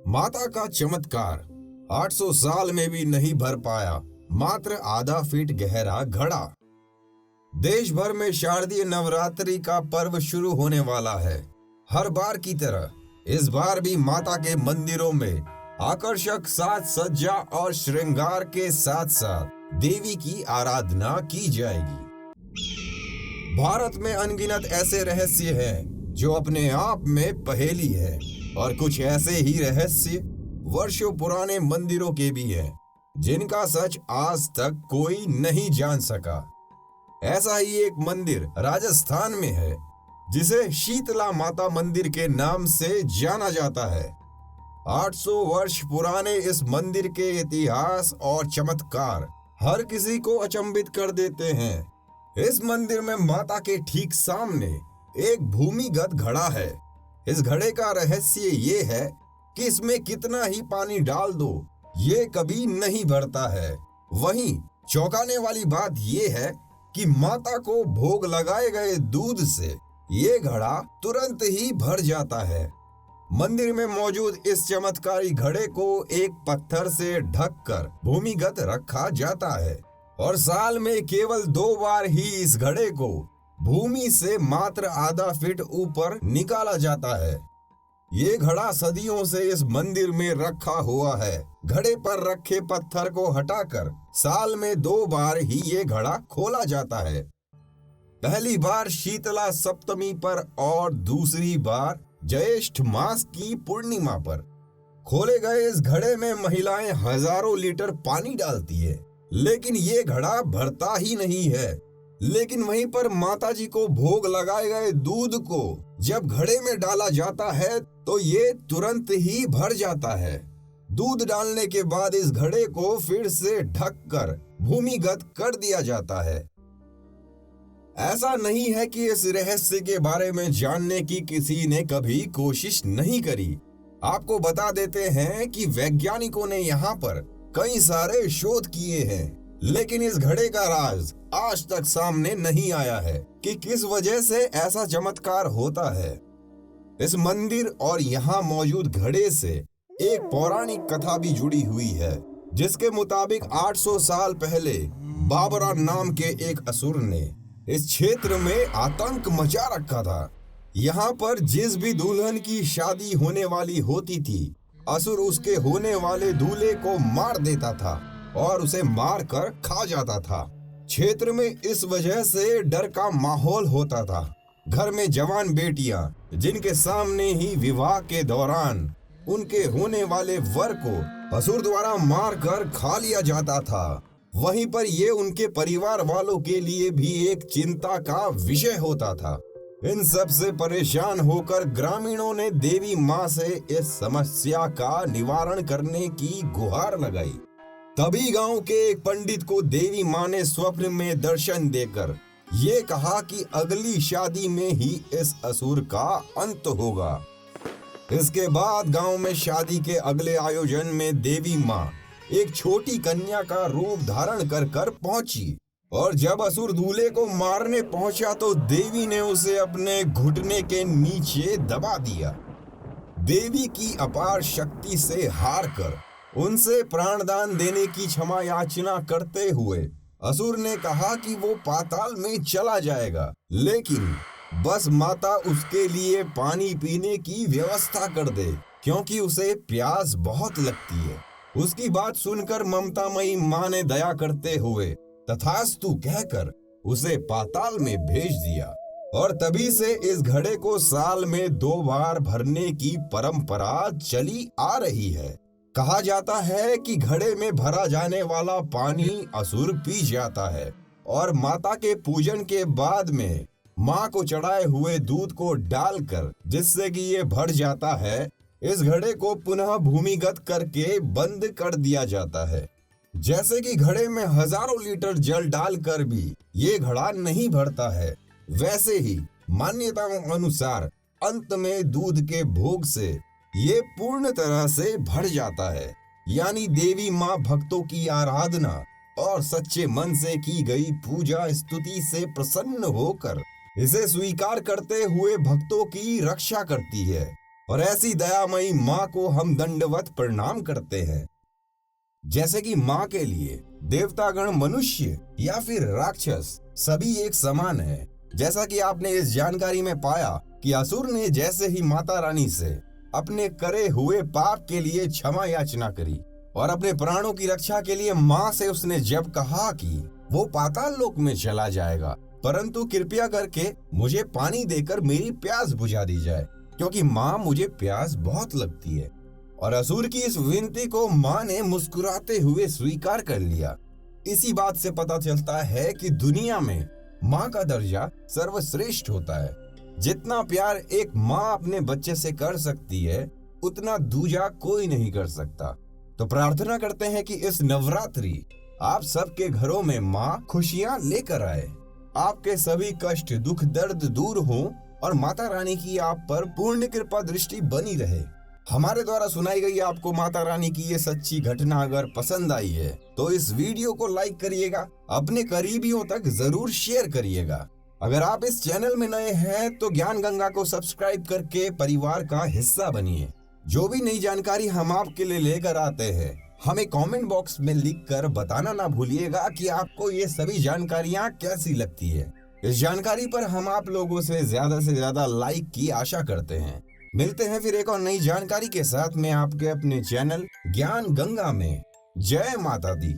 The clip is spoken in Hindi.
माता का चमत्कार 800 साल में भी नहीं भर पाया मात्र आधा फीट गहरा घड़ा। देश भर में शारदीय नवरात्रि का पर्व शुरू होने वाला है। हर बार की तरह इस बार भी माता के मंदिरों में आकर्षक साज सज्जा और श्रृंगार के साथ साथ देवी की आराधना की जाएगी। भारत में अनगिनत ऐसे रहस्य हैं जो अपने आप में पहेली है और कुछ ऐसे ही रहस्य वर्षों पुराने मंदिरों के भी हैं जिनका सच आज तक कोई नहीं जान सका। ऐसा ही एक मंदिर राजस्थान में है जिसे शीतला माता मंदिर के नाम से जाना जाता है। 800 वर्ष पुराने इस मंदिर के इतिहास और चमत्कार हर किसी को अचंभित कर देते हैं। इस मंदिर में माता के ठीक सामने एक भूमिगत घड़ा है। इस घड़े का रहस्य ये है कि इसमें कितना ही पानी डाल दो ये कभी नहीं भरता है। वहीं चौंकाने वाली बात ये है कि माता को भोग लगाए गए दूध से ये घड़ा तुरंत ही भर जाता है। मंदिर में मौजूद इस चमत्कारी घड़े को एक पत्थर से ढककर भूमिगत रखा जाता है और साल में केवल 2 बार ही इस घड़े को भूमि से मात्र आधा फीट ऊपर निकाला जाता है। ये घड़ा सदियों से इस मंदिर में रखा हुआ है। घड़े पर रखे पत्थर को हटाकर साल में 2 बार ही ये घड़ा खोला जाता है। पहली बार शीतला सप्तमी पर और दूसरी बार ज्येष्ठ मास की पूर्णिमा पर। खोले गए इस घड़े में महिलाएं हजारों लीटर पानी डालती है लेकिन ये घड़ा भरता ही नहीं है। लेकिन वहीं पर माताजी को भोग लगाए गए दूध को जब घड़े में डाला जाता है तो ये तुरंत ही भर जाता है। दूध डालने के बाद इस घड़े को फिर से ढककर भूमिगत कर दिया जाता है। ऐसा नहीं है कि इस रहस्य के बारे में जानने की किसी ने कभी कोशिश नहीं करी। आपको बता देते हैं कि वैज्ञानिकों ने यहाँ पर कई सारे शोध किए हैं लेकिन इस घड़े का राज आज तक सामने नहीं आया है कि किस वजह से ऐसा चमत्कार होता है। इस मंदिर और यहाँ मौजूद घड़े से एक पौराणिक कथा भी जुड़ी हुई है जिसके मुताबिक 800 साल पहले बाबरा नाम के एक असुर ने इस क्षेत्र में आतंक मचा रखा था। यहाँ पर जिस भी दुल्हन की शादी होने वाली होती थी असुर उसके होने वाले दूल्हे को मार देता था और उसे मार कर खा जाता था। क्षेत्र में इस वजह से डर का माहौल होता था। घर में जवान बेटियां जिनके सामने ही विवाह के दौरान उनके होने वाले वर को असुर द्वारा मार कर खा लिया जाता था। वहीं पर ये उनके परिवार वालों के लिए भी एक चिंता का विषय होता था। इन सब से परेशान होकर ग्रामीणों ने देवी माँ से इस समस्या का निवारण करने की गुहार लगाई। तभी गांव के एक पंडित को देवी माँ ने स्वप्न में दर्शन देकर ये कहा कि अगली शादी में ही इस असुर का अंत होगा। इसके बाद गांव में शादी के अगले आयोजन में देवी माँ एक छोटी कन्या का रूप धारण कर पहुंची और जब असुर दूल्हे को मारने पहुंचा तो देवी ने उसे अपने घुटने के नीचे दबा दिया। देवी की अपार शक्ति से हार कर उनसे प्राणदान देने की क्षमा याचना करते हुए असुर ने कहा कि वो पाताल में चला जाएगा लेकिन बस माता उसके लिए पानी पीने की व्यवस्था कर दे क्योंकि उसे प्यास बहुत लगती है। उसकी बात सुनकर ममतामयी माँ ने दया करते हुए तथास्तु कहकर उसे पाताल में भेज दिया और तभी से इस घड़े को साल में 2 बार भरने की परंपरा चली आ रही है। कहा जाता है कि घड़े में भरा जाने वाला पानी असुर पी जाता है और माता के पूजन के बाद में माँ को चढ़ाए हुए दूध को डालकर जिससे कि ये भर जाता है इस घड़े को पुनः भूमिगत करके बंद कर दिया जाता है। जैसे कि घड़े में हजारों लीटर जल डालकर भी ये घड़ा नहीं भरता है वैसे ही मान्यताओं अनुसार अंत में दूध के भोग से ये पूर्ण तरह से भर जाता है। यानी देवी माँ भक्तों की आराधना और सच्चे मन से की गई पूजा स्तुति से प्रसन्न होकर इसे स्वीकार करते हुए भक्तों की रक्षा करती है। और ऐसी दयामयी माँ को हम दंडवत प्रणाम करते हैं। जैसे कि माँ के लिए देवतागण, मनुष्य या फिर राक्षस सभी एक समान है। जैसा कि आपने इस जानकारी में पाया कि असुर ने जैसे ही माता रानी से अपने करे हुए पाप के लिए क्षमा याचना करी और अपने प्राणों की रक्षा के लिए माँ से उसने जब कहा कि वो पाताल लोक में चला जाएगा, परंतु कृपया करके मुझे पानी देकर मेरी प्यास बुझा दी जाए, क्योंकि माँ मुझे प्यास बहुत लगती है। और असुर की इस विनती को माँ ने मुस्कुराते हुए स्वीकार कर लिया। इसी बात से पता चलता है कि दुनिया में माँ का दर्जा सर्वश्रेष्ठ होता है। जितना प्यार एक माँ अपने बच्चे से कर सकती है, उतना दूजा कोई नहीं कर सकता। तो प्रार्थना करते हैं कि इस नवरात्रि आप सबके घरों में माँ खुशियाँ लेकर आए, आपके सभी कष्ट, दुख, दर्द दूर हो और माता रानी की आप पर पूर्ण कृपा दृष्टि बनी रहे। हमारे द्वारा सुनाई गई आपको माता रानी की ये सच्ची घटना अगर पसंद आई है तो इस वीडियो को लाइक करिएगा, अपने करीबियों तक जरूर शेयर करिएगा। अगर आप इस चैनल में नए हैं तो ज्ञान गंगा को सब्सक्राइब करके परिवार का हिस्सा बनिए। जो भी नई जानकारी हम आपके लिए लेकर आते हैं, हमें कमेंट बॉक्स में लिखकर बताना ना भूलिएगा कि आपको ये सभी जानकारियाँ कैसी लगती है। इस जानकारी पर हम आप लोगों से ज्यादा लाइक की आशा करते हैं। मिलते हैं फिर एक और नई जानकारी के साथ में आपके अपने चैनल ज्ञान गंगा में। जय माता दी।